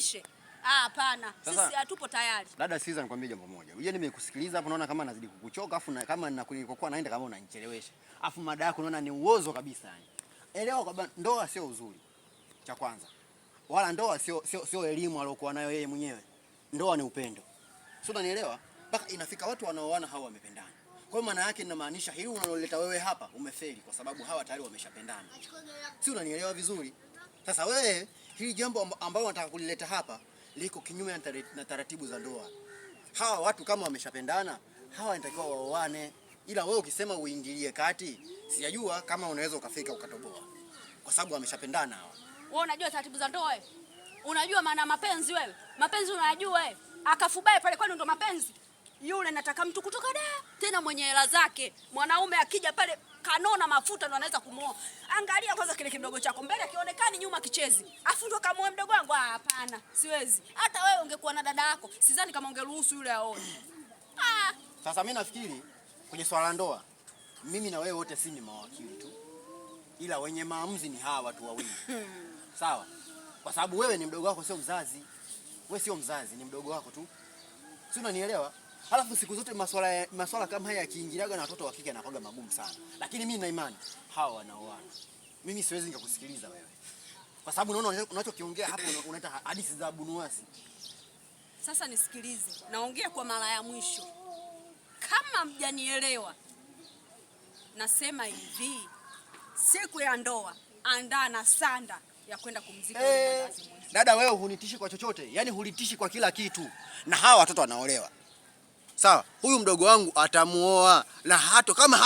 tuwatishe. Hapana, sisi hatupo tayari. Dada, sikiza nikwambie jambo moja. Unajua nimekusikiliza hapo, naona kama nazidi kukuchoka, afu kama ninakokuwa naenda kama unanichelewesha. Afu mada yako naona ni uozo kabisa yani. Elewa kwamba ndoa sio uzuri. Cha kwanza. Wala ndoa sio elimu aliyokuwa nayo yeye mwenyewe. Ndoa ni upendo. Sio, unanielewa? Mpaka inafika watu wanaoana hawa wamependana. Kwa maana yake inamaanisha hili unaloleta wewe hapa umefeli kwa sababu hawa tayari wameshapendana. Sio, unanielewa vizuri? Sasa wewe hili jambo ambalo unataka kulileta hapa liko kinyume na taratibu za ndoa. Hawa watu kama wameshapendana, hawa wanatakiwa waoane. Ila wewe ukisema uingilie kati, sijajua kama unaweza ukafika ukatoboa. Kwa sababu wameshapendana hawa. Wewe unajua taratibu za ndoa wewe? Unajua maana mapenzi wewe? Mapenzi unajua wewe? Akafubaye pale kwani ndo mapenzi? Yule nataka mtu kutoka da, tena mwenye hela zake. Mwanaume akija pale kanona mafuta ndo anaweza kumuoa. Angalia kwanza kile kidogo chako mbele kionekani, nyuma kichezi. Afu ndo kamuoe mdogo wangu. Hapana, siwezi. Hata wewe ungekuwa na dada yako, sidhani kama ungeruhusu yule aone. Sasa mimi nafikiri kwenye swala ndoa, mimi na wewe wote si ni mawakili tu. Ila wenye maamuzi ni hawa watu wawili. Sawa? Kwa sababu wewe ni mdogo wako, sio mzazi. Wewe sio mzazi, ni mdogo wako tu. Si unanielewa? Halafu siku zote masuala kama haya yakiingiliaga na watoto wa kike yanakuwa magumu sana. Lakini mimi na imani hawa wanaoana. Mimi siwezi nikakusikiliza wewe. Kwa sababu unaona unachokiongea hapo unaita hadithi za Abunuwasi. Sasa nisikilize. Naongea kwa mara ya mwisho. Kama mjanielewa, nasema hivi. Siku ya ndoa, andaa na sanda ya kwenda kumzika yule mzazi. Dada, wewe hunitishi kwa chochote. Yaani hulitishi kwa kila kitu. Na hawa watoto wanaolewa. Sawa, huyu mdogo wangu atamuoa na kama